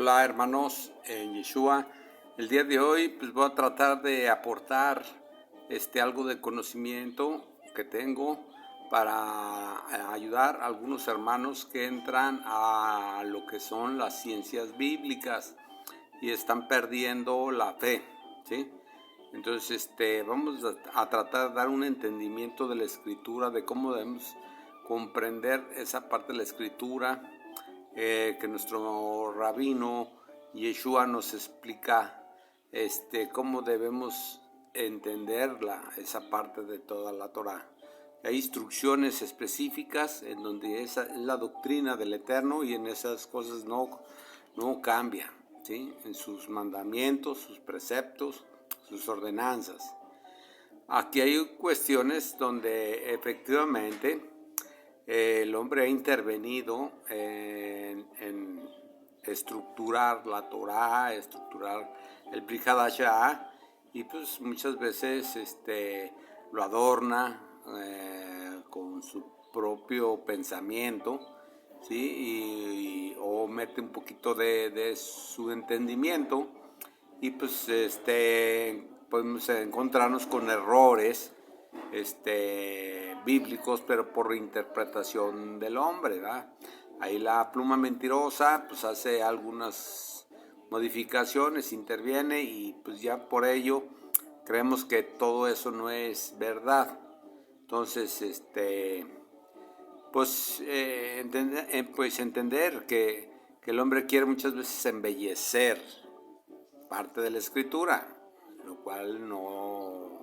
Hola hermanos en Yeshua. El día de hoy pues voy a tratar de aportar algo de conocimiento que tengo para ayudar a algunos hermanos que entran a lo que son las ciencias bíblicas y están perdiendo la fe, ¿sí? Entonces vamos a tratar de dar un entendimiento de la escritura, de cómo debemos comprender esa parte de la escritura, que nuestro rabino Yeshua nos explica cómo debemos entender esa parte de toda la Torah. Hay instrucciones específicas en donde esa es la doctrina del Eterno y en esas cosas no cambia, ¿sí? En sus mandamientos, sus preceptos, sus ordenanzas. Aquí hay cuestiones donde efectivamente el hombre ha intervenido en estructurar la Torah, estructurar el Brit Hadashah, y pues muchas veces lo adorna con su propio pensamiento, ¿sí? O mete un poquito de su entendimiento, y pues podemos encontrarnos con errores bíblicos, pero por interpretación del hombre, ¿verdad? Ahí la pluma mentirosa pues hace algunas modificaciones, interviene, y pues ya por ello creemos que todo eso no es verdad. Entonces entender que el hombre quiere muchas veces embellecer parte de la escritura, lo cual no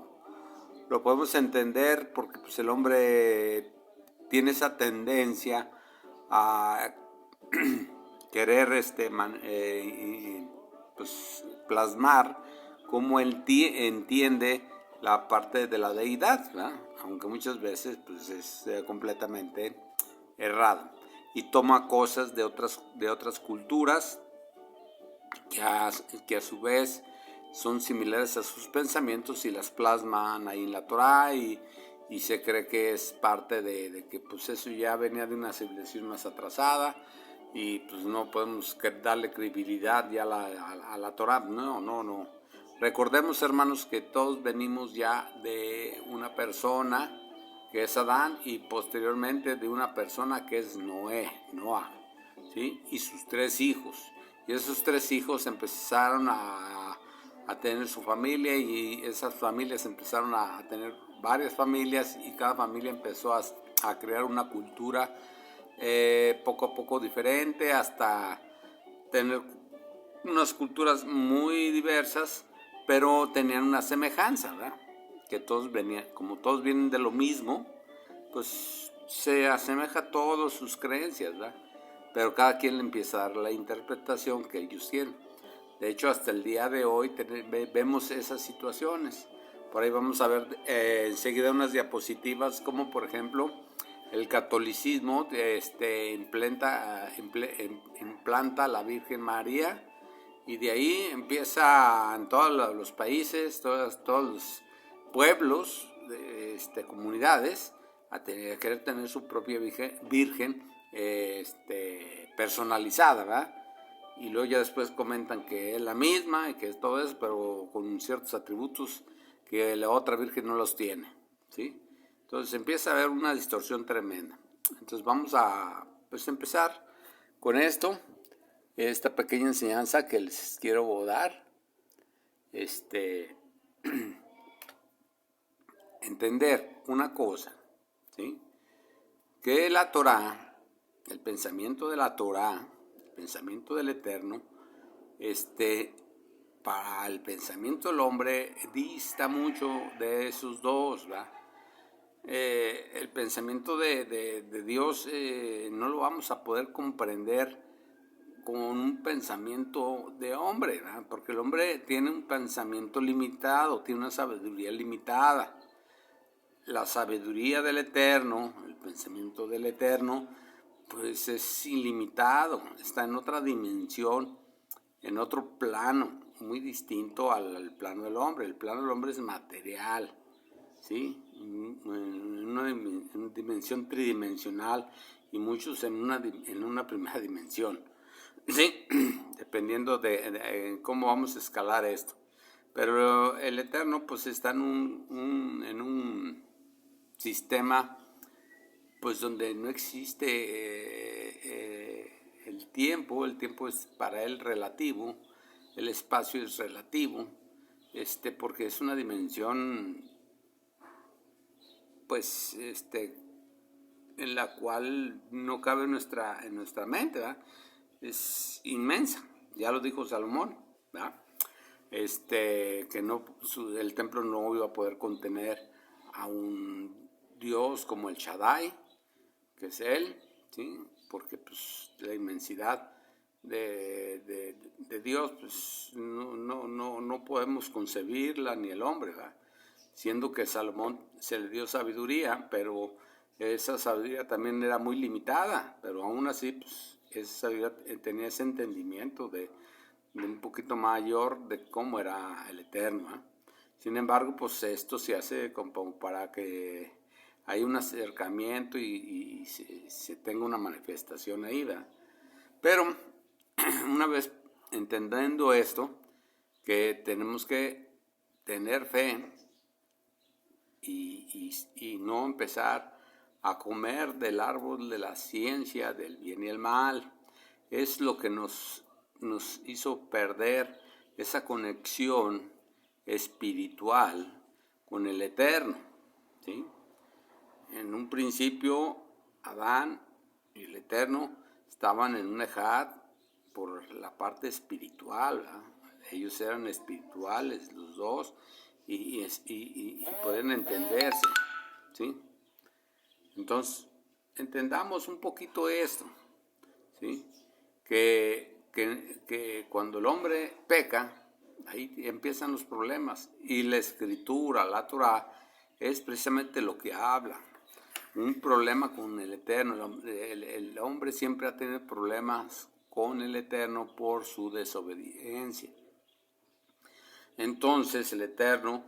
lo podemos entender porque pues el hombre tiene esa tendencia a querer pues plasmar cómo él entiende la parte de la deidad, ¿verdad? Aunque muchas veces pues es completamente errado y toma cosas de otras culturas que a su vez son similares a sus pensamientos y las plasman ahí en la Torah, y se cree que es parte de que pues eso ya venía de una civilización más atrasada y pues no podemos darle credibilidad ya a la Torah. No. Recordemos, hermanos, que todos venimos ya de una persona que es Adán y posteriormente de una persona que es Noah, ¿sí? Y sus 3 hijos. Y esos 3 hijos empezaron a tener su familia, y esas familias empezaron a tener varias familias, y cada familia empezó a crear una cultura poco a poco diferente, hasta tener unas culturas muy diversas, pero tenían una semejanza, ¿verdad? Que todos venían, como todos vienen de lo mismo, pues se asemeja a todas sus creencias, ¿verdad? Pero cada quien le empieza a dar la interpretación que ellos tienen. De hecho, hasta el día de hoy vemos esas situaciones. Por ahí vamos a ver enseguida unas diapositivas, como por ejemplo el catolicismo implanta a la Virgen María, y de ahí empieza en todos los países, todos los pueblos, comunidades, a querer tener su propia virgen personalizada, ¿verdad? Y luego ya después comentan que es la misma y que es todo eso, pero con ciertos atributos que la otra virgen no los tiene, ¿sí? Entonces empieza a haber una distorsión tremenda. Entonces vamos a empezar con esta pequeña enseñanza que les quiero dar. Entender una cosa, ¿sí? Que la Torah, el pensamiento de la Torah, el pensamiento del Eterno, para el pensamiento del hombre dista mucho de esos dos, ¿verdad? El pensamiento de Dios no lo vamos a poder comprender con un pensamiento de hombre, ¿verdad? Porque el hombre tiene un pensamiento limitado, tiene una sabiduría limitada. La sabiduría del Eterno, el pensamiento del Eterno, pues es ilimitado, está en otra dimensión, en otro plano, muy distinto al plano del hombre. El plano del hombre es material, ¿sí? En una dimensión tridimensional, y muchos en una primera dimensión, ¿sí? dependiendo de cómo vamos a escalar esto. Pero el Eterno pues está en un sistema pues donde no existe el tiempo es para él relativo, el espacio es relativo, porque es una dimensión pues en la cual no cabe en nuestra mente, ¿verdad? Es inmensa, ya lo dijo Salomón, ¿verdad? Que no, el templo no iba a poder contener a un Dios como el Shaddai, que es él, ¿sí? Porque pues la inmensidad de Dios pues no podemos concebirla ni el hombre, ¿verdad? Siendo que Salomón se le dio sabiduría, pero esa sabiduría también era muy limitada, pero aún así pues esa sabiduría tenía ese entendimiento de un poquito mayor de cómo era el Eterno, ¿eh? Sin embargo, pues esto se hace como para que haya un acercamiento y se tenga una manifestación ahí, ¿verdad? Pero una vez entendiendo esto, que tenemos que tener fe y no empezar a comer del árbol de la ciencia, del bien y el mal, es lo que nos hizo perder esa conexión espiritual con el Eterno, ¿sí? En un principio, Adán y el Eterno estaban en un ejad por la parte espiritual, ¿verdad? Ellos eran espirituales, los dos, y pueden entenderse, ¿sí? Entonces, entendamos un poquito esto, ¿sí? Que cuando el hombre peca, ahí empiezan los problemas. Y la escritura, la Torah, es precisamente lo que habla. Un problema con el Eterno. El hombre siempre ha tenido problemas con el Eterno por su desobediencia. Entonces el Eterno,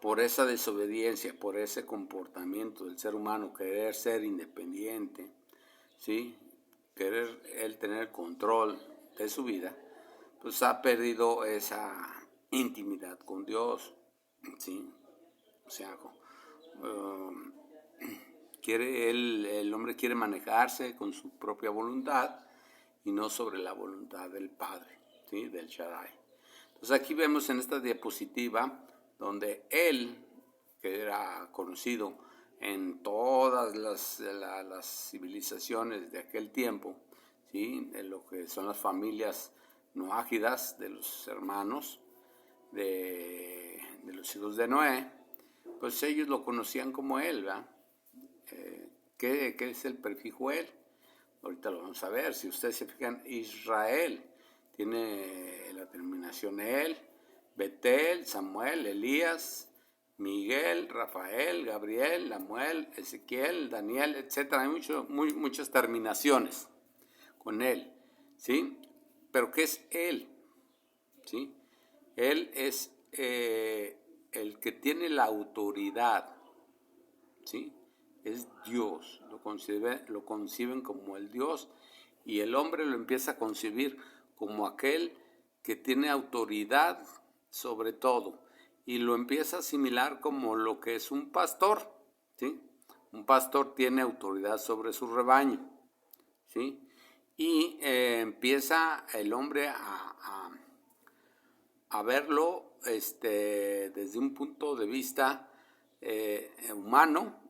por esa desobediencia, por ese comportamiento del ser humano, querer ser independiente, ¿sí? Querer él tener control de su vida, pues ha perdido esa intimidad con Dios, ¿sí? O sea, el hombre quiere manejarse con su propia voluntad y no sobre la voluntad del Padre, ¿sí? Del Shaddai. Entonces aquí vemos en esta diapositiva donde él, que era conocido en todas las civilizaciones de aquel tiempo, ¿sí? De lo que son las familias noágidas de los hermanos de los hijos de Noé, pues ellos lo conocían como él, ¿verdad? ¿Qué es el prefijo él? Ahorita lo vamos a ver. Si ustedes se fijan, Israel tiene la terminación él, Betel, Samuel, Elías, Miguel, Rafael, Gabriel, Lamuel, Ezequiel, Daniel, etc. Hay muchas terminaciones con él, ¿sí? Pero ¿qué es él? ¿Sí? Él es el que tiene la autoridad, ¿sí? Es Dios, lo conciben como el Dios, y el hombre lo empieza a concebir como aquel que tiene autoridad sobre todo, y lo empieza a asimilar como lo que es un pastor, ¿sí? Un pastor tiene autoridad sobre su rebaño, ¿sí? Y empieza el hombre a verlo desde un punto de vista humano,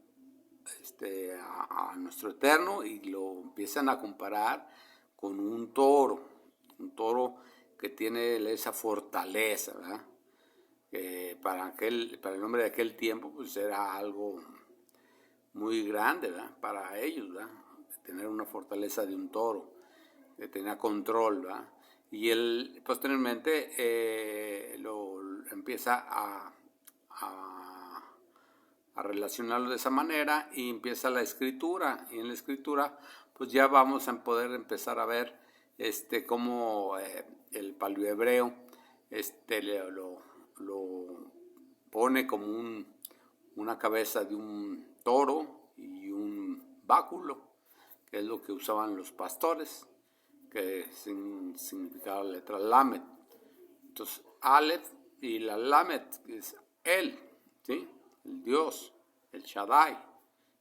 a nuestro Eterno, y lo empiezan a comparar con un toro que tiene esa fortaleza, ¿verdad? Para el hombre de aquel tiempo pues era algo muy grande, ¿verdad? Para ellos, ¿verdad? Tener una fortaleza de un toro, que tenía control, ¿verdad? Y él posteriormente lo empieza a relacionarlo de esa manera, y empieza la escritura, y en la escritura pues ya vamos a poder empezar a ver cómo el paleohebreo lo pone como una cabeza de un toro y un báculo, que es lo que usaban los pastores, que significa la letra Lamed. Entonces, Aleph y la Lamed es él, ¿sí? El Dios, el Shaddai,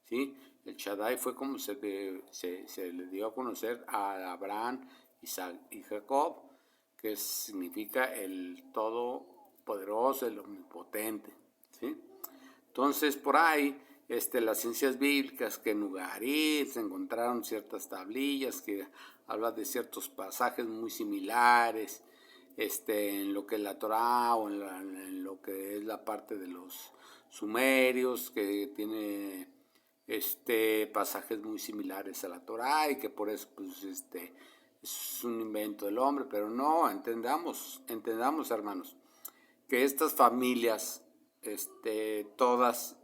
¿sí? El Shaddai fue como se le dio a conocer a Abraham, Isaac y Jacob, que significa el todopoderoso, el omnipotente, ¿sí? Entonces, por ahí, las ciencias bíblicas, que en Ugarit se encontraron ciertas tablillas que hablan de ciertos pasajes muy similares, en lo que es la Torá o en lo que es la parte de los sumerios, que tiene pasajes muy similares a la Torá y que por eso pues, es un invento del hombre, pero no, entendamos hermanos, que estas familias, todas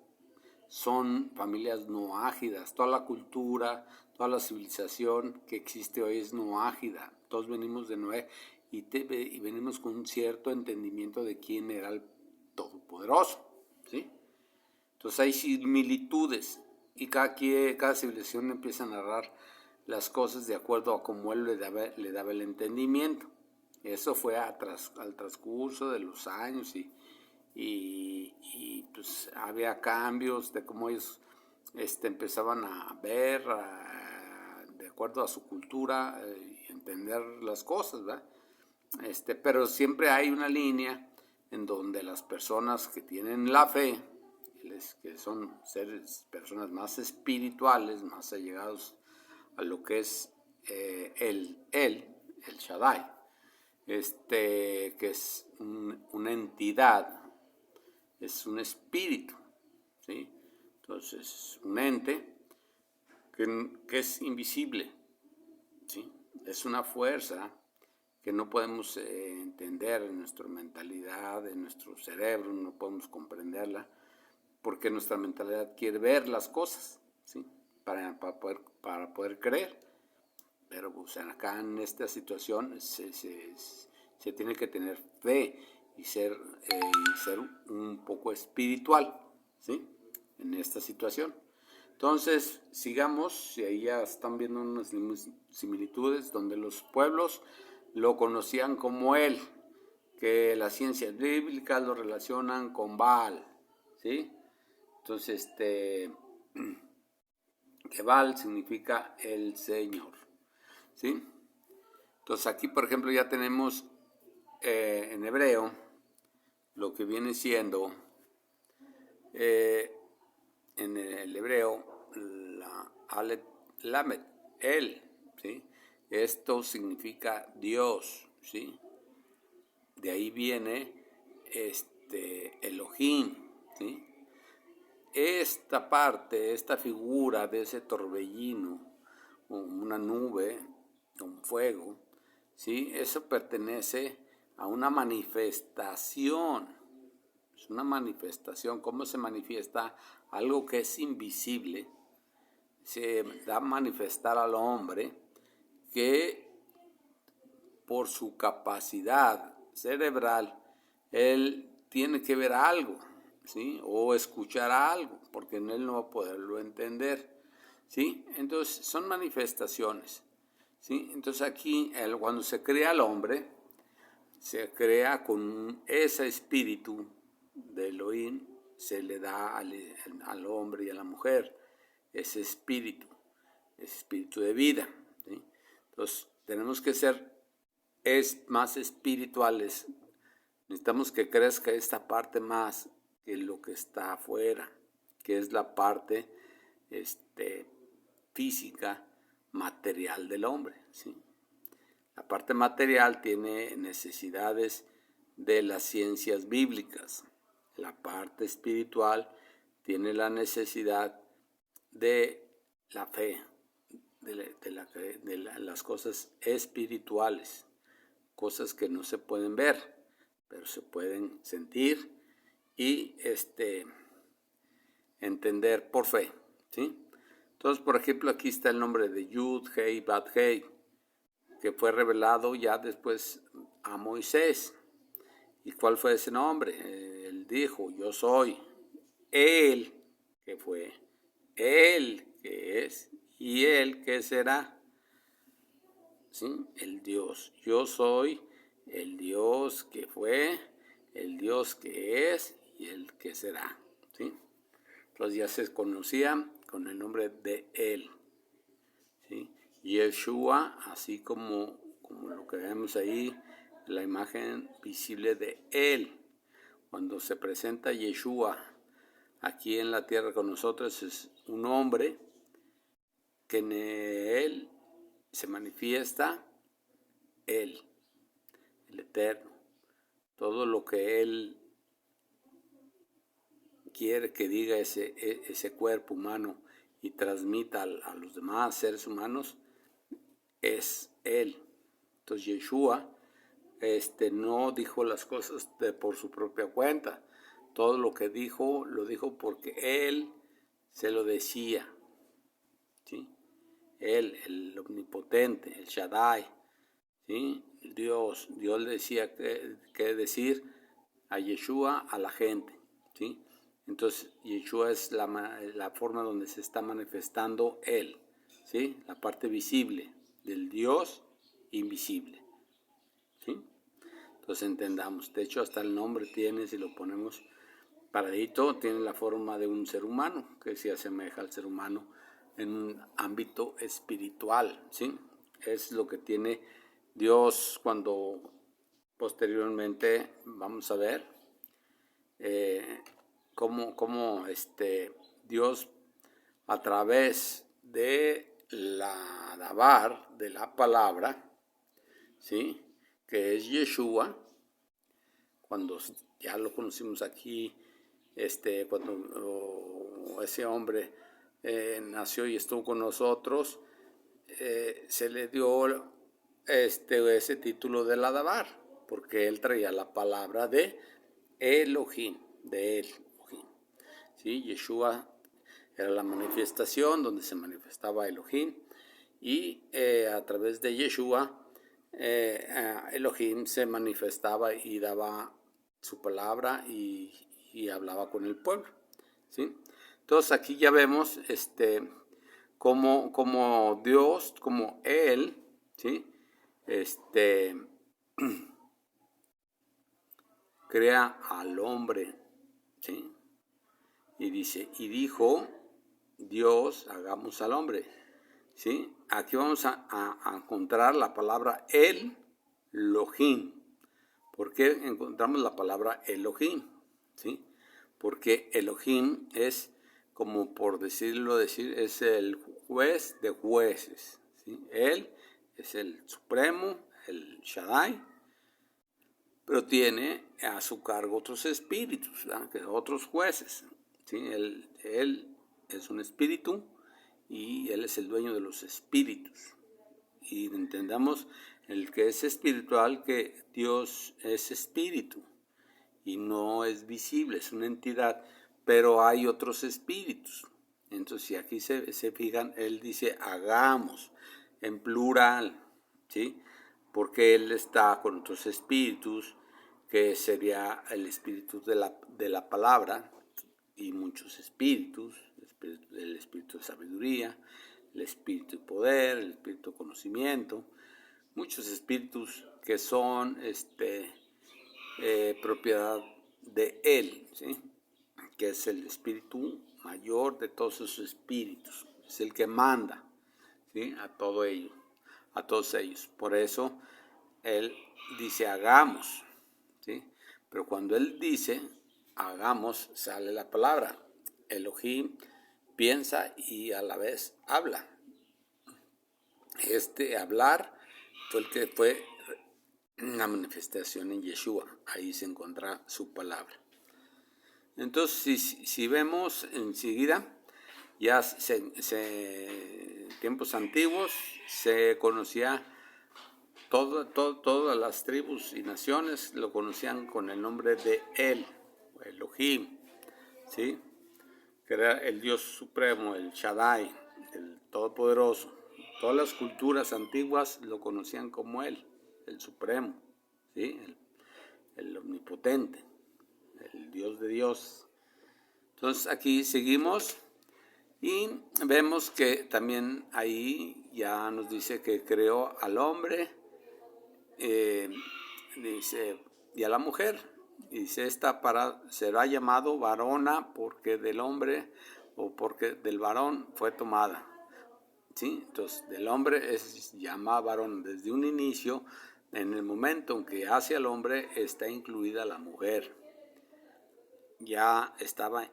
son familias noágidas, toda la cultura, toda la civilización que existe hoy es noágida, todos venimos de Noé y venimos con un cierto entendimiento de quién era el Todopoderoso, ¿sí? Entonces hay similitudes y cada civilización empieza a narrar las cosas de acuerdo a cómo él le daba el entendimiento. Eso fue al transcurso de los años y pues había cambios de cómo ellos empezaban a ver de acuerdo a su cultura y entender las cosas, ¿verdad? Pero siempre hay una línea en donde las personas que tienen la fe, que son personas más espirituales, más allegados a lo que es el Shaddai, que es una entidad, es un espíritu, ¿sí? Entonces, un ente que es invisible, ¿sí? Es una fuerza que no podemos entender en nuestra mentalidad, en nuestro cerebro, no podemos comprenderla, porque nuestra mentalidad quiere ver las cosas, ¿sí? para poder creer. Pero pues, acá en esta situación se tiene que tener fe y ser un poco espiritual, ¿sí? En esta situación. Entonces, sigamos, y ahí ya están viendo unas similitudes donde los pueblos lo conocían como él, que las ciencias bíblicas lo relacionan con Baal, ¿sí? Entonces, que Baal significa el Señor, ¿sí? Entonces aquí, por ejemplo, ya tenemos en hebreo lo que viene siendo en el hebreo la Aleph Lamed, él, ¿sí? Esto significa Dios, ¿sí? De ahí viene Elohim, ¿sí? Esta parte, esta figura de ese torbellino, una nube, un fuego, ¿sí? Eso pertenece a una manifestación. Es una manifestación. ¿Cómo se manifiesta? Algo que es invisible. Se da a manifestar al hombre que por su capacidad cerebral, él tiene que ver algo, ¿sí? O escuchar algo, porque en él no va a poderlo entender, ¿sí? Entonces, son manifestaciones, ¿sí? Entonces aquí, cuando se crea al hombre, se crea con ese espíritu de Elohim, se le da al hombre y a la mujer ese espíritu de vida, ¿sí? Entonces, tenemos que ser más espirituales. Necesitamos que crezca esta parte más que lo que está afuera, que es la parte física, material del hombre, ¿sí? La parte material tiene necesidades de las ciencias bíblicas. La parte espiritual tiene la necesidad de la fe, de las cosas espirituales, cosas que no se pueden ver, pero se pueden sentir y entender por fe, ¿sí? Entonces, por ejemplo, aquí está el nombre de Yud, Hei, Bad Hei, que fue revelado ya después a Moisés. ¿Y cuál fue ese nombre? Él dijo, yo soy. Él que fue, Él que es y Él que será. ¿sí? El Dios. Yo soy el Dios que fue, el Dios que es y el que será, ¿sí? Entonces ya se conocía con el nombre de Él, ¿sí? Yeshua, así como lo que vemos ahí, la imagen visible de Él. Cuando se presenta Yeshua aquí en la tierra con nosotros, es un hombre que en Él se manifiesta Él, el Eterno. Todo lo que Él quiere que diga ese cuerpo humano y transmita a los demás seres humanos, es Él. Entonces Yeshua no dijo las cosas por su propia cuenta. Todo lo que dijo, lo dijo porque Él se lo decía, ¿sí? Él, el omnipotente, el Shaddai, ¿sí? Dios le decía qué decir a Yeshua, a la gente, ¿sí? Entonces Yeshua es la forma donde se está manifestando Él, ¿sí? La parte visible del Dios invisible, ¿sí? Entonces entendamos, de hecho hasta el nombre tiene, si lo ponemos paradito, tiene la forma de un ser humano, que se asemeja al ser humano en un ámbito espiritual, ¿sí? Es lo que tiene Dios cuando posteriormente vamos a ver cómo Dios a través de la dabar, de la palabra, ¿sí? Que es Yeshua, cuando ya lo conocimos aquí, cuando ese hombre nació y estuvo con nosotros, se le dio ese título de Ladabar, porque él traía la palabra de Elohim, de Elohim. ¿Sí? Yeshua era la manifestación donde se manifestaba Elohim, y a través de Yeshua Elohim se manifestaba y daba su palabra y hablaba con el pueblo, ¿sí? Entonces aquí ya vemos como Dios, como Él, ¿sí? Crea al hombre, ¿sí? Y dijo Dios, hagamos al hombre, ¿sí? Aquí vamos a encontrar la palabra Elohim. ¿Por qué encontramos la palabra Elohim? ¿Sí? Porque Elohim es, como por decir, es el juez de jueces, ¿sí? Él es el supremo, el Shaddai, pero tiene a su cargo otros espíritus, otros jueces, ¿sí? Él es un espíritu y Él es el dueño de los espíritus. Y entendamos el que es espiritual, que Dios es espíritu y no es visible, es una entidad, pero hay otros espíritus. Entonces, si aquí se fijan, Él dice hagamos en plural, ¿sí? Porque Él está con otros espíritus, que sería el espíritu de la palabra, y muchos espíritus, el espíritu de sabiduría, el espíritu de poder, el espíritu de conocimiento, muchos espíritus que son propiedad de Él, ¿sí? Que es el espíritu mayor de todos esos espíritus, es el que manda, ¿sí? A todos ellos. Por eso Él dice hagamos, ¿sí? Pero cuando Él dice hagamos, sale la palabra. Elohim piensa y a la vez habla. Hablar fue el que fue una manifestación en Yeshua. Ahí se encuentra su palabra. Entonces, si vemos enseguida, ya tiempos antiguos se conocía, todas las tribus y naciones lo conocían con el nombre de Él, Elohim, ¿sí? Que era el Dios supremo, el Shaddai, el Todopoderoso. Todas las culturas antiguas lo conocían como Él, el Supremo, ¿sí? El Omnipotente, el Dios de Dios. Entonces aquí seguimos Y vemos que también ahí ya nos dice que creó al hombre, dice, y a la mujer. Y dice, será llamado varona porque del hombre o porque del varón fue tomada. ¿Sí? Entonces, del hombre es llamado varón desde un inicio. En el momento en que hace al hombre está incluida la mujer. Ya estaba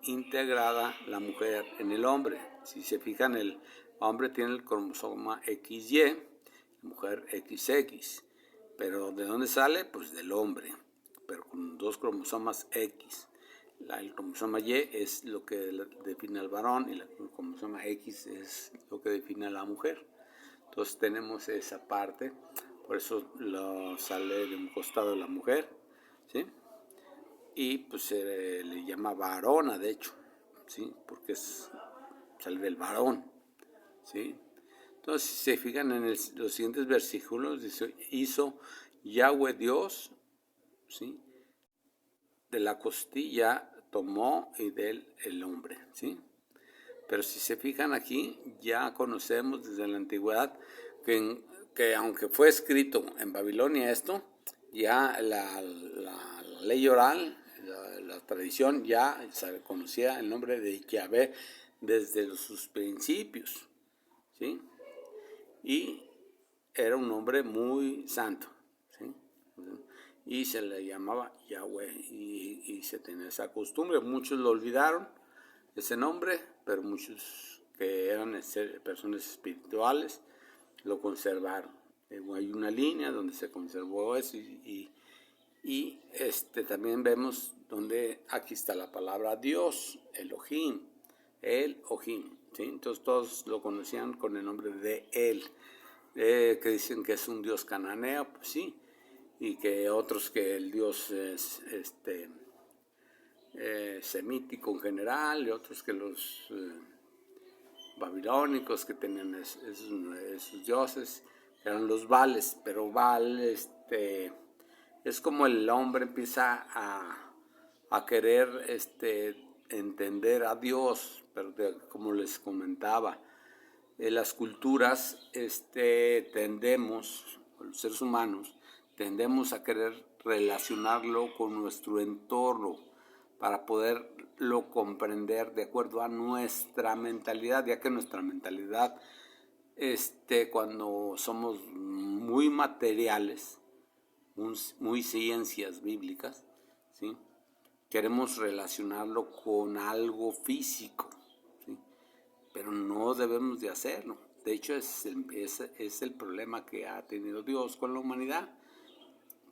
integrada la mujer en el hombre. Si se fijan, el hombre tiene el cromosoma XY, la mujer XX. Pero ¿de dónde sale? Pues del hombre, pero con 2 cromosomas X. El cromosoma Y es lo que define al varón y el cromosoma X es lo que define a la mujer. Entonces tenemos esa parte, por eso sale de un costado la mujer, ¿sí? Y pues se le llama varona, de hecho, ¿sí? Porque sale del varón, ¿sí? Entonces, si se fijan en los siguientes versículos, dice, hizo Yahweh Dios, ¿sí? De la costilla tomó y de él el hombre, ¿sí? Pero si se fijan aquí, ya conocemos desde la antigüedad que aunque fue escrito en Babilonia esto, ya la ley oral, la tradición, ya se conocía el nombre de Yahvé desde sus principios, ¿sí? Y era un hombre muy santo, ¿sí? Y se le llamaba Yahweh y se tenía esa costumbre. Muchos lo olvidaron, ese nombre, pero muchos que eran personas espirituales lo conservaron. Hay una línea donde se conservó eso y también vemos donde aquí está la palabra Dios, Elohim, ¿sí? Entonces todos lo conocían con el nombre de él, que dicen que es un dios cananeo, pues sí, y que otros que el dios es semítico en general, y otros que los babilónicos que tenían esos dioses, que eran los Baales, pero Baal es como el hombre empieza a querer entender a Dios, pero como les comentaba, en las culturas tendemos, los seres humanos, tendemos a querer relacionarlo con nuestro entorno para poderlo comprender de acuerdo a nuestra mentalidad, ya que nuestra mentalidad, cuando somos muy materiales, muy ciencias bíblicas, ¿sí? Queremos relacionarlo con algo físico, ¿sí? Pero no debemos de hacerlo. De hecho, es el problema que ha tenido Dios con la humanidad,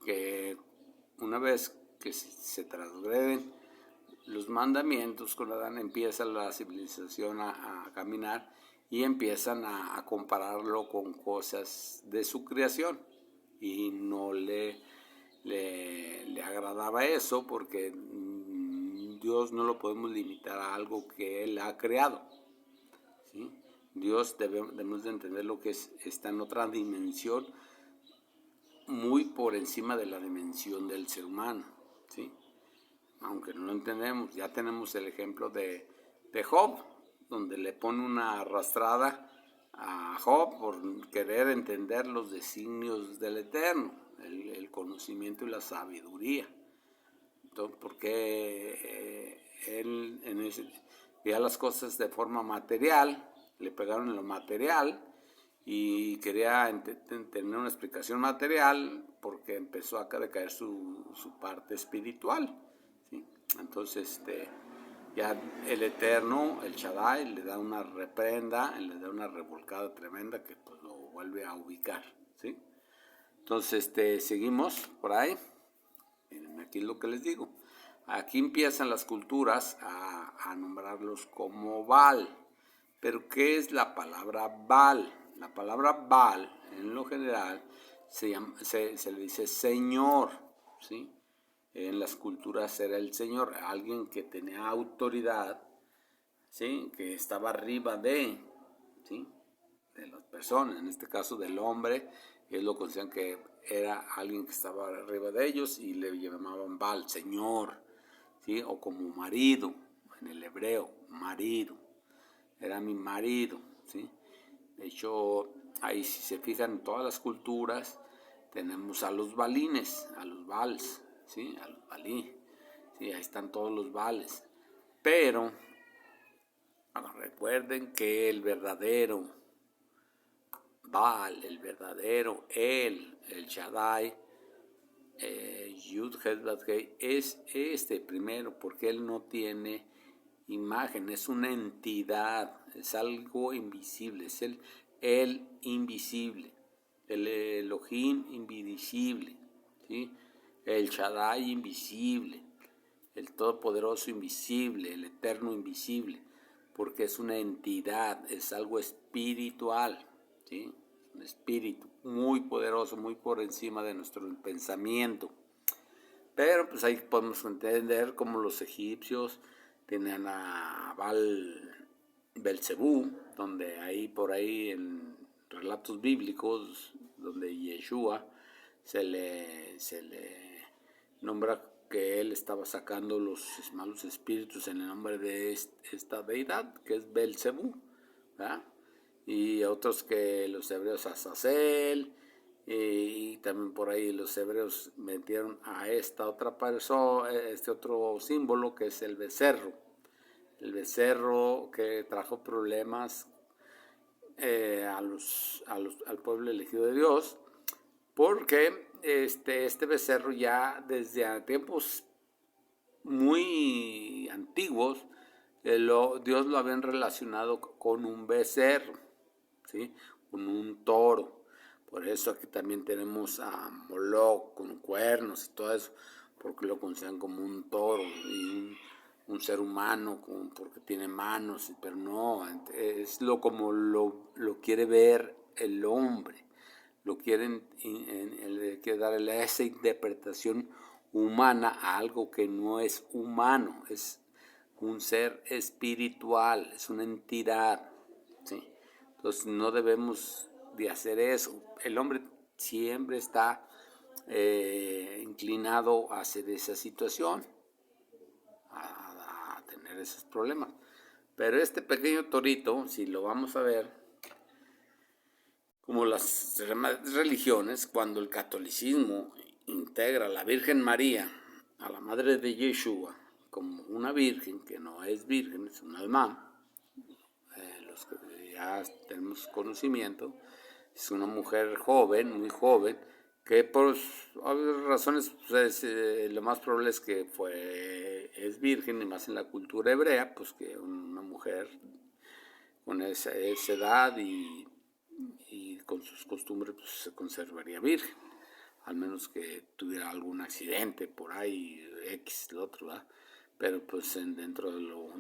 que una vez que se transgreden los mandamientos con Adán, empieza la civilización a caminar y empiezan a compararlo con cosas de su creación, y no le agradaba eso, porque Dios no lo podemos limitar a algo que Él ha creado, ¿sí? Dios debemos de entender lo que está en otra dimensión, muy por encima de la dimensión del ser humano, ¿sí? Aunque no lo entendemos. Ya tenemos el ejemplo de Job, donde le pone una arrastrada a Job por querer entender los designios del Eterno, el conocimiento y la sabiduría. Entonces, porque él veía las cosas de forma material, le pegaron en lo material y quería tener una explicación material, porque empezó a decaer su parte espiritual, ¿sí? Entonces ya el Eterno, el Shaddai, le da una reprenda, le da una revolcada tremenda que pues lo vuelve a ubicar, ¿sí? Entonces seguimos por ahí. Miren, aquí es lo que les digo. Aquí empiezan las culturas a nombrarlos como Baal. Pero ¿qué es la palabra Baal? La palabra Baal, en lo general, se le dice Señor, ¿sí? En las culturas era el Señor, alguien que tenía autoridad, ¿sí? Que estaba arriba ¿sí? De las personas, en este caso del hombre. Ellos lo consideran que era alguien que estaba arriba de ellos y le llamaban Baal, Señor, ¿sí? O como marido, en el hebreo, marido, era mi marido, ¿sí? De hecho, ahí si se fijan en todas las culturas, tenemos a los balines, a los Baals, ¿sí? A los Balí, ¿sí? Ahí están todos los Baales. Pero recuerden que el verdadero Baal, el verdadero el Shaddai, Yud Het Vav Hei, es este primero, porque él no tiene imagen, es una entidad, es algo invisible, es el invisible, el Elohim invisible, ¿sí? El Shaddai invisible, el Todopoderoso invisible, el Eterno invisible, porque es una entidad, es algo espiritual, ¿sí? Un espíritu muy poderoso, muy por encima de nuestro pensamiento. Pero pues ahí podemos entender cómo los egipcios tenían a Belcebú, donde ahí por ahí en relatos bíblicos, donde Yeshua se le nombra que él estaba sacando los malos espíritus en el nombre de esta deidad, que es Belcebú, ¿verdad? Y otros que los hebreos Azazel, y también por ahí los hebreos metieron a esta otra persona, este otro símbolo que es el becerro que trajo problemas al pueblo elegido de Dios, porque este becerro ya desde tiempos muy antiguos, Dios lo habían relacionado con un becerro, ¿sí? Con un toro. Por eso aquí también tenemos a Moloch con cuernos y todo eso, porque lo consideran como un toro y un ser humano porque tiene manos, pero no, es como lo quiere ver el hombre, lo quiere darle esa interpretación humana a algo que no es humano, es un ser espiritual, es una entidad, ¿sí? Entonces no debemos de hacer eso. El hombre siempre está inclinado a hacer esa situación, a tener esos problemas. Pero este pequeño torito, si lo vamos a ver, como las demás religiones, cuando el catolicismo integra a la Virgen María, a la madre de Yeshua, como una virgen que no es virgen, es un alma, los que ya tenemos conocimiento, es una mujer joven, muy joven, que por obvias razones pues, lo más probable es que es virgen, y más en la cultura hebrea, pues que una mujer con esa edad y con sus costumbres pues, se conservaría virgen, al menos que tuviera algún accidente por ahí, X, lo otro, ¿verdad? Pero pues dentro de lo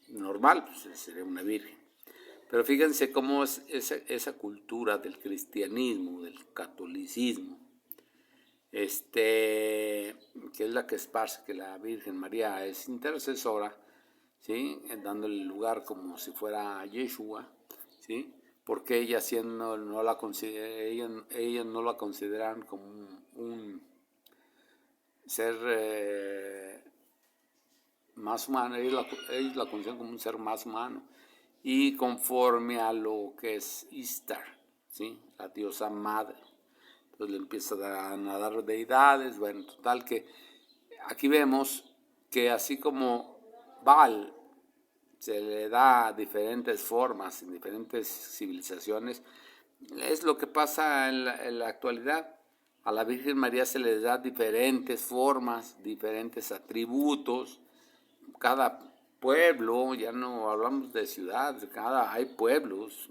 normal pues sería una virgen. Pero fíjense cómo es esa cultura del cristianismo, del catolicismo, que es la que esparce que la Virgen María es intercesora, ¿sí? Dándole lugar como si fuera Yeshua, ¿sí? Porque ella siendo no la ellas no la consideran como un ser más humano, ellos la consideran como un ser más humano, y conforme a lo que es Istar, ¿sí? La diosa madre. Entonces le empieza a dar deidades. Bueno, total que aquí vemos que así como Baal se le da diferentes formas en diferentes civilizaciones, es lo que pasa en la actualidad. A la Virgen María se le da diferentes formas, diferentes atributos. Cada pueblo, ya no hablamos de ciudades, hay pueblos,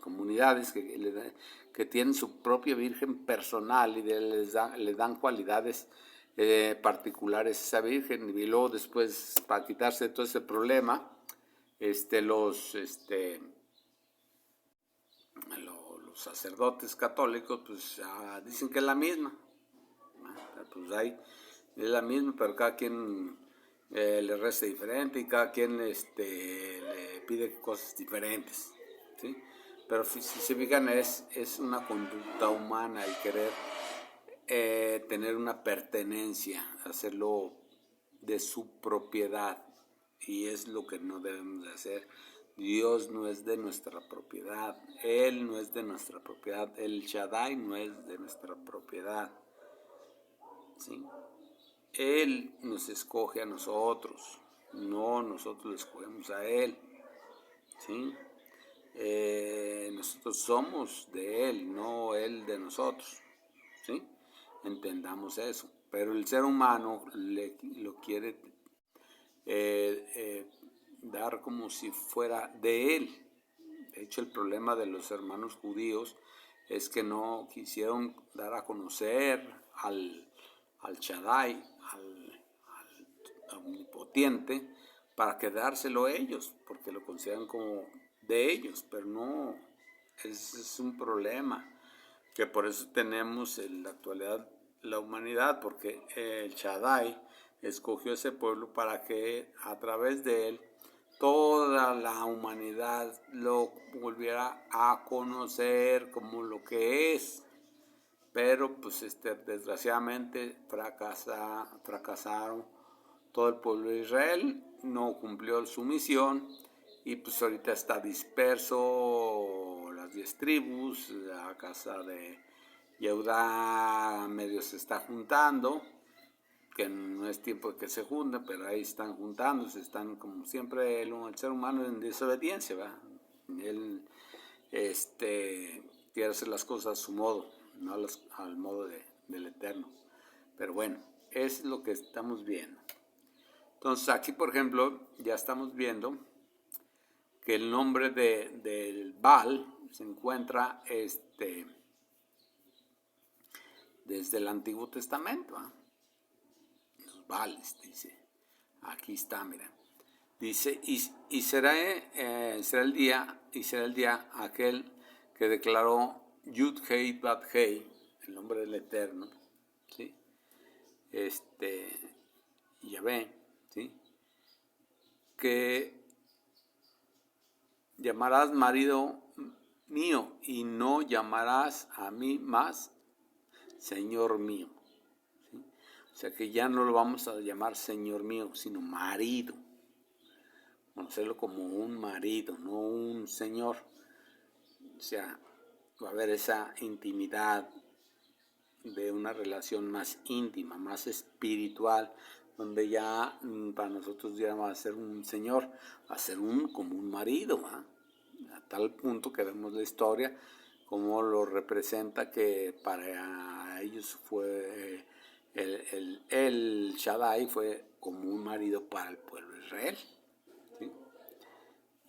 comunidades que tienen su propia Virgen personal y le dan cualidades particulares a esa Virgen. Y luego después, para quitarse de todo ese problema, los sacerdotes católicos pues dicen que es la misma, pues ahí es la misma, pero cada quien le reza diferente y cada quien le pide cosas diferentes, ¿sí? Pero si se fijan, es una conducta humana el querer tener una pertenencia, hacerlo de su propiedad, y es lo que no debemos de hacer. Dios no es de nuestra propiedad, Él no es de nuestra propiedad, el Shaddai no es de nuestra propiedad, ¿sí? Él nos escoge a nosotros, no nosotros lo escogemos a Él, ¿sí? Nosotros somos de Él, no Él de nosotros, ¿sí? Entendamos eso. Pero el ser humano lo quiere dar como si fuera de Él. De hecho, el problema de los hermanos judíos es que no quisieron dar a conocer al Shaddai, al omnipotente, para quedárselo ellos, porque lo consideran como de ellos, pero no, es un problema, que por eso tenemos en la actualidad la humanidad, porque el Shaddai escogió ese pueblo para que a través de él toda la humanidad lo volviera a conocer como lo que es. Pero pues desgraciadamente fracasaron todo el pueblo de Israel, no cumplió su misión y pues ahorita está disperso las 10 tribus, la casa de Yehudá medio se está juntando, que no es tiempo de que se junten, pero ahí están juntándose, están como siempre el ser humano en desobediencia, ¿verdad? Él quiere hacer las cosas a su modo, no al modo del Eterno. Pero bueno, es lo que estamos viendo. Entonces aquí, por ejemplo, ya estamos viendo que el nombre del Baal se encuentra desde el Antiguo Testamento, ¿eh? Los Baales, dice. Aquí está, mira. Dice, y será el día aquel que declaró Yud Hei Bat Hei, el nombre del Eterno, ¿sí? Yahvé, ¿sí? Que llamarás marido mío y no llamarás a mí más Señor mío, ¿sí? O sea que ya no lo vamos a llamar Señor mío, sino marido. Conocerlo como un marido, no un señor. O sea, va a haber esa intimidad de una relación más íntima, más espiritual, donde ya para nosotros ya va a ser un señor, va a ser como un marido, ¿eh? A tal punto que vemos la historia, como lo representa, que para ellos fue el Shaddai fue como un marido para el pueblo de Israel, ¿sí?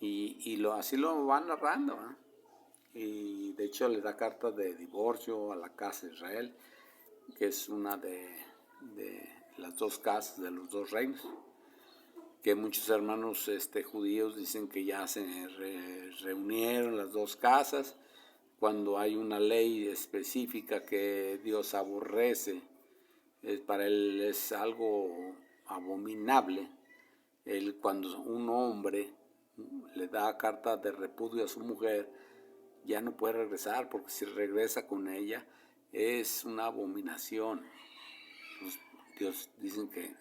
Y así lo van narrando, ¿eh? Y de hecho le da carta de divorcio a la casa de Israel, que es una de las dos casas de los dos reinos, que muchos hermanos judíos dicen que ya se reunieron las dos casas, cuando hay una ley específica que Dios aborrece, para él es algo abominable. Cuando un hombre le da carta de repudio a su mujer, ya no puede regresar, porque si regresa con ella es una abominación. Pues Dios dicen que,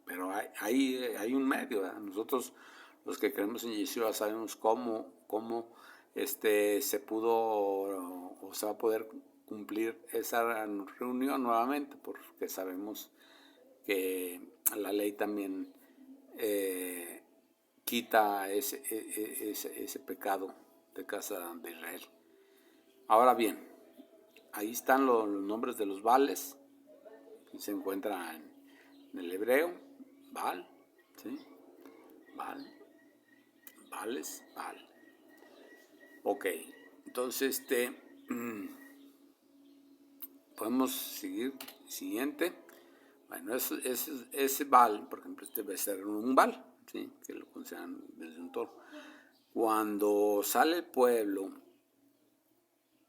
pero hay un medio, ¿verdad? Nosotros los que creemos en Yeshua sabemos cómo se pudo o se va a poder cumplir esa reunión nuevamente, porque sabemos que la ley también quita ese pecado de casa de Israel. Ahora bien, ahí están los nombres de los Baales, que se encuentran en el hebreo, Baal, ¿sí? Baal, Baales, Baal. Ok, entonces podemos seguir. Siguiente. Bueno, ese Baal, por ejemplo, debe ser un Baal, ¿sí? Que lo consideran desde un toro. Cuando sale el pueblo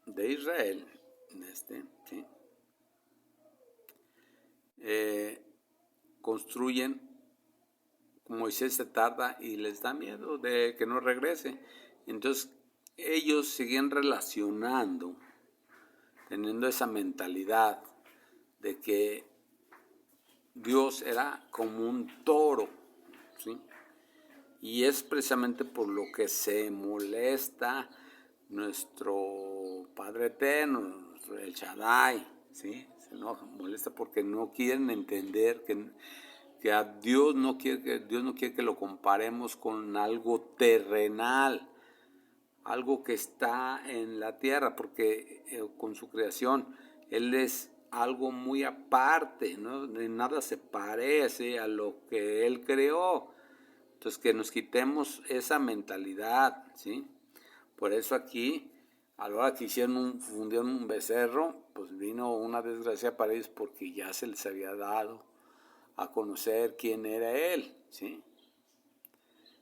de Israel, ¿sí? Construyen, Moisés se tarda y les da miedo de que no regrese. Entonces ellos siguen relacionando, teniendo esa mentalidad de que Dios era como un toro, ¿sí? Y es precisamente por lo que se molesta nuestro Padre Eterno, el Shaddai, ¿sí? Se enoja, molesta porque no quieren entender que a Dios no quiere que lo comparemos con algo terrenal, algo que está en la tierra, porque con su creación Él es algo muy aparte, ¿no? De nada se parece a lo que Él creó. Entonces, que nos quitemos esa mentalidad, ¿sí? Por eso aquí, a la hora que fundieron un becerro, pues vino una desgracia para ellos porque ya se les había dado a conocer quién era Él, ¿sí?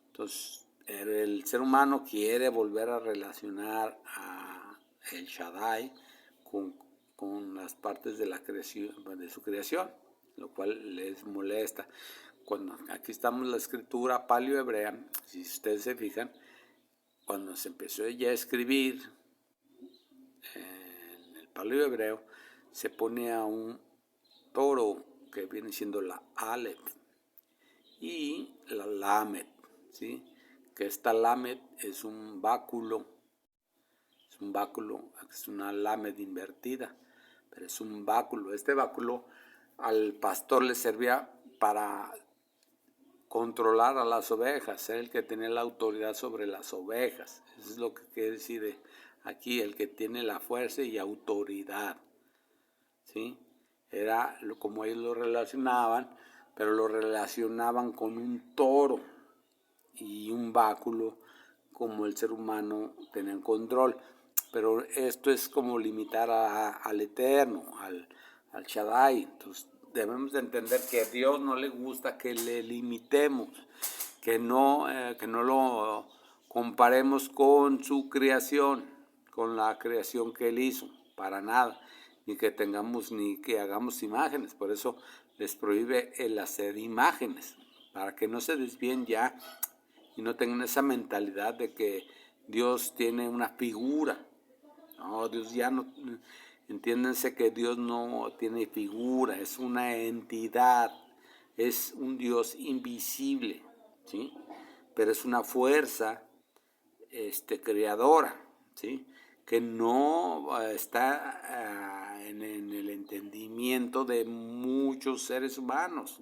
Entonces, el ser humano quiere volver a relacionar a el Shaddai con las partes de la creación, de su creación, lo cual les molesta. Cuando aquí estamos en la escritura paleohebrea, si ustedes se fijan, cuando se empezó ya a escribir en el paleohebreo, se pone a un toro que viene siendo la Aleph y la Lamed, ¿sí? Que esta Lamed es un báculo, es una Lamed invertida, pero es un báculo. Este báculo al pastor le servía para controlar a las ovejas, ser el que tenía la autoridad sobre las ovejas. Eso es lo que quiere decir aquí, el que tiene la fuerza y autoridad, ¿sí? Era como ellos lo relacionaban, pero lo relacionaban con un toro y un báculo, como el ser humano tenía en control. Pero esto es como limitar al Eterno, al Shaddai. Entonces debemos de entender que a Dios no le gusta que le limitemos, que no lo comparemos con su creación, con la creación que Él hizo, para nada, ni que hagamos imágenes. Por eso les prohíbe el hacer imágenes, para que no se desvíen ya y no tengan esa mentalidad de que Dios tiene una figura. No, Dios ya no, entiéndanse que Dios no tiene figura, es una entidad, es un Dios invisible, ¿sí? Pero es una fuerza creadora, ¿sí? Que no está en el entendimiento de muchos seres humanos,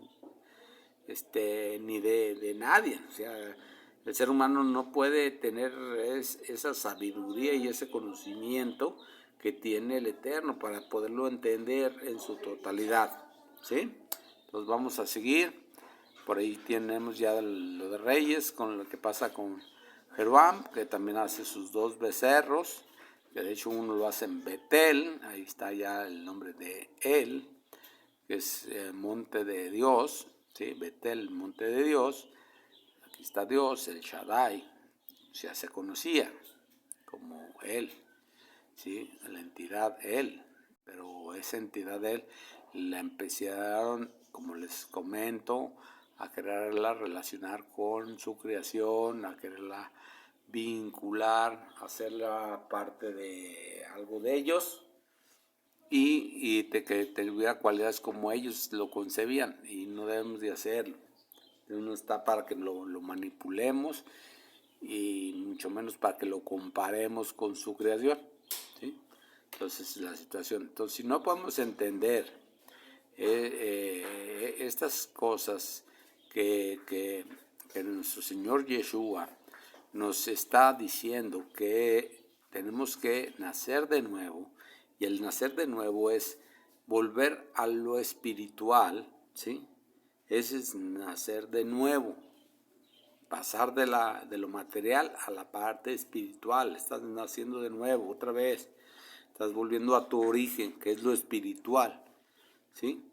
ni de nadie. O sea, el ser humano no puede tener esa sabiduría y ese conocimiento que tiene el Eterno para poderlo entender en su totalidad, ¿sí? Entonces vamos a seguir. Por ahí tenemos ya lo de Reyes, con lo que pasa con Jeroboam, que también hace sus 2 becerros, que de hecho uno lo hace en Betel, ahí está ya el nombre de él, que es el monte de Dios, ¿sí? Betel, monte de Dios. Aquí está Dios, el Shaddai, o sea, se conocía como Él, ¿sí? La entidad Él, pero esa entidad Él la empezaron, como les comento, a quererla relacionar con su creación, a quererla vincular, hacerla parte de algo de ellos, y que tuviera cualidades como ellos lo concebían, y no debemos de hacerlo. No está para que lo manipulemos y mucho menos para que lo comparemos con su creación, ¿sí? Entonces la situación. Entonces, si no podemos entender estas cosas que nuestro Señor Yeshua nos está diciendo, que tenemos que nacer de nuevo, y el nacer de nuevo es volver a lo espiritual, ¿sí? Ese es nacer de nuevo, pasar de lo material a la parte espiritual. Estás naciendo de nuevo, otra vez. Estás volviendo a tu origen, que es lo espiritual, ¿sí?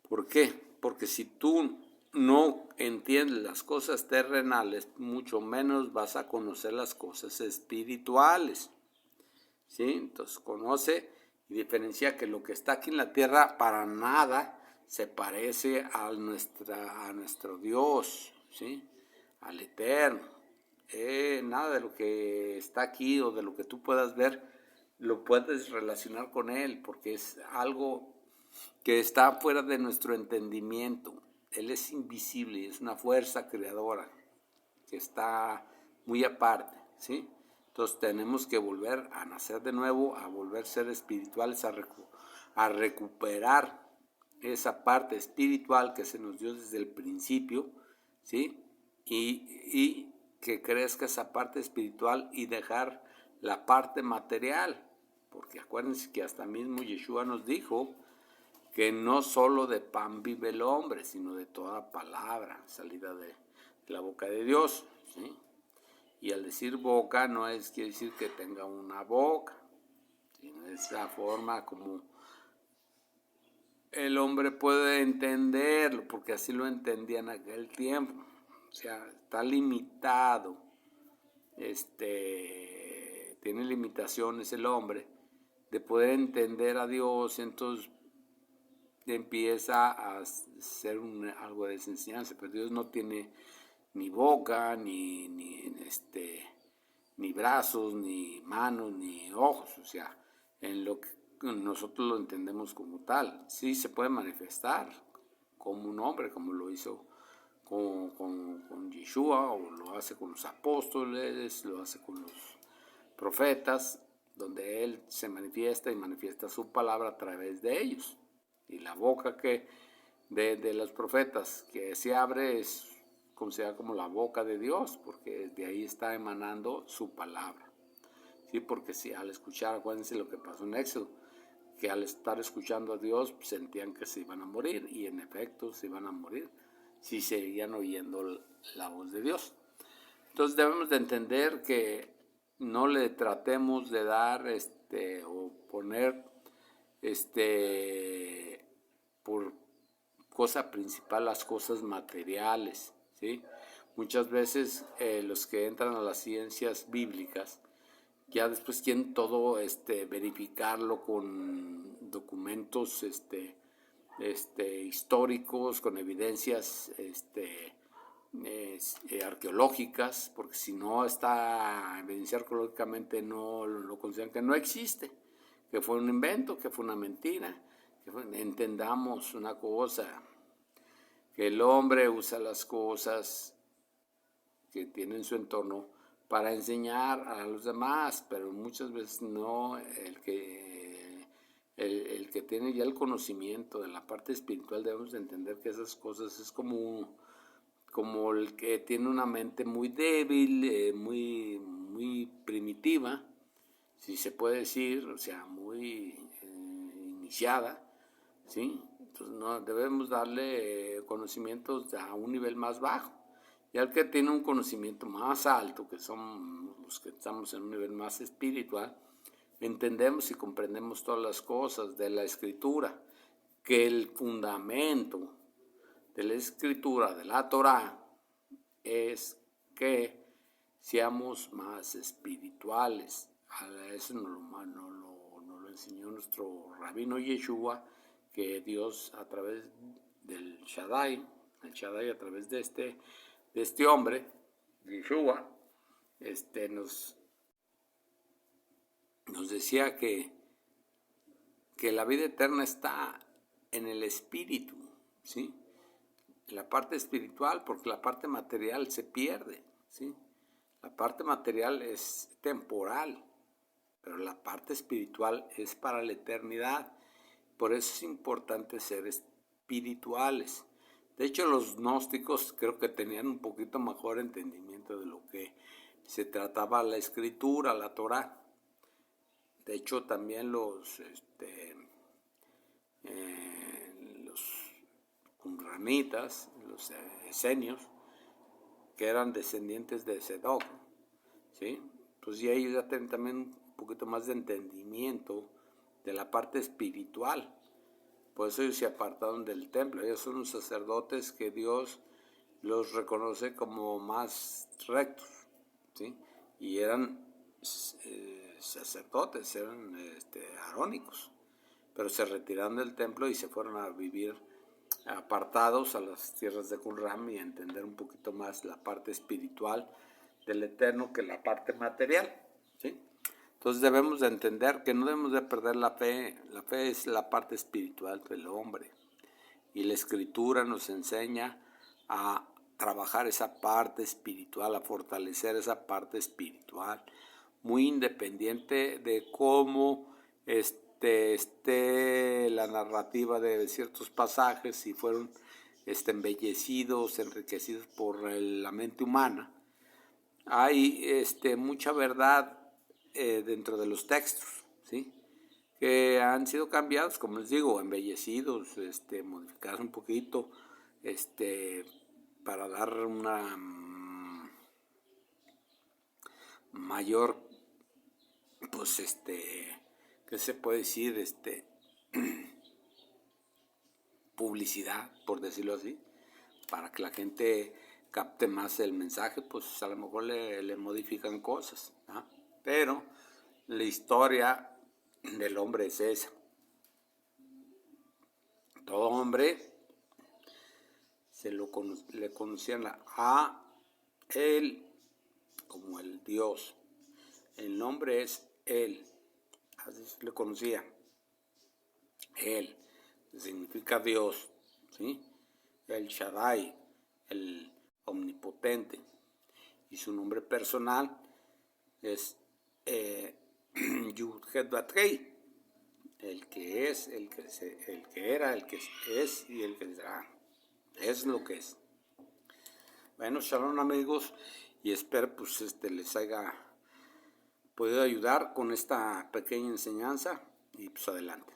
¿Por qué? Porque si tú no entiendes las cosas terrenales, mucho menos vas a conocer las cosas espirituales, ¿sí? Entonces conoce y diferencia que lo que está aquí en la tierra para nada se parece a nuestro Dios, ¿sí? Al Eterno. Nada de lo que está aquí o de lo que tú puedas ver lo puedes relacionar con Él, porque es algo que está fuera de nuestro entendimiento. Él es invisible, es una fuerza creadora, que está muy aparte, ¿sí? Entonces tenemos que volver a nacer de nuevo, a volver a ser espirituales, a recuperar esa parte espiritual que se nos dio desde el principio, ¿sí? Y que crezca esa parte espiritual y dejar la parte material, porque acuérdense que hasta mismo Yeshua nos dijo que no solo de pan vive el hombre, sino de toda palabra salida de la boca de Dios, ¿sí? Y al decir boca no quiere decir que tenga una boca, sino es la forma como el hombre puede entenderlo, porque así lo entendían en aquel tiempo. O sea, está limitado, tiene limitaciones el hombre de poder entender a Dios, entonces empieza a ser algo de enseñanza, pero Dios no tiene ni boca, ni brazos, ni manos, ni ojos, o sea, en lo que nosotros lo entendemos como tal. Sí se puede manifestar como un hombre, como lo hizo con Yeshua, o lo hace con los apóstoles, lo hace con los profetas, donde Él se manifiesta y manifiesta su palabra a través de ellos. Y la boca de los profetas que se abre es considerada como la boca de Dios, porque de ahí está emanando su palabra. Sí, porque si al escuchar, acuérdense lo que pasó en Éxodo, que al estar escuchando a Dios sentían que se iban a morir, y en efecto se iban a morir si seguían oyendo la voz de Dios. Entonces debemos de entender que no le tratemos de dar o poner por cosa principal las cosas materiales, ¿sí? Muchas veces los que entran a las ciencias bíblicas ya después quieren todo verificarlo con documentos históricos, con evidencias arqueológicas, porque si no está evidenciado arqueológicamente no lo consideran que no existe, que fue un invento, que fue una mentira. Entendamos una cosa, que el hombre usa las cosas que tiene en su entorno para enseñar a los demás, pero muchas veces no el que tiene ya el conocimiento de la parte espiritual. Debemos de entender que esas cosas es como el que tiene una mente muy débil, muy primitiva, si se puede decir, o sea, muy iniciada, ¿sí? Entonces no debemos darle conocimientos a un nivel más bajo. Y al que tiene un conocimiento más alto, que son los que estamos en un nivel más espiritual, entendemos y comprendemos todas las cosas de la Escritura, que el fundamento de la Escritura, de la Torá, es que seamos más espirituales. Eso nos lo enseñó nuestro rabino Yeshua, que Dios a través del Shaddai, a través de este hombre, Yeshua, nos decía que la vida eterna está en el espíritu, ¿sí? En la parte espiritual, porque la parte material se pierde, ¿sí? La parte material es temporal, pero la parte espiritual es para la eternidad. Por eso es importante ser espirituales. De hecho, los gnósticos creo que tenían un poquito mejor entendimiento de lo que se trataba la Escritura, la Torá. De hecho, también los qumranitas, los esenios, que eran descendientes de Sedoc, ¿sí? Pues y ellos ya tienen también un poquito más de entendimiento de la parte espiritual. Por eso ellos se apartaron del templo. Ellos son los sacerdotes que Dios los reconoce como más rectos, ¿sí? Y eran sacerdotes, eran arónicos, pero se retiraron del templo y se fueron a vivir apartados a las tierras de Qumran y a entender un poquito más la parte espiritual del Eterno que la parte material, ¿sí? Entonces debemos de entender que no debemos de perder la fe. La fe es la parte espiritual del hombre, y la Escritura nos enseña a trabajar esa parte espiritual, a fortalecer esa parte espiritual, muy independiente de cómo esté la narrativa de ciertos pasajes, si fueron embellecidos, enriquecidos por la mente humana. Hay mucha verdad dentro de los textos, ¿sí?, que han sido cambiados, como les digo, embellecidos, modificados un poquito, para dar una mayor, pues, ¿qué se puede decir? Publicidad, por decirlo así, para que la gente capte más el mensaje, pues a lo mejor le modifican cosas, ¿no? Pero la historia del hombre es esa. Todo hombre le conocían a él como el Dios. El nombre es él, así se le conocía. Él significa Dios, ¿sí? El Shaddai, el omnipotente. Y su nombre personal es Yud-Het-Bat-Hei, el que es, el que era, el que es y el que será. Es lo que es. Bueno, shalom amigos, y espero pues les haya podido ayudar con esta pequeña enseñanza, y pues adelante.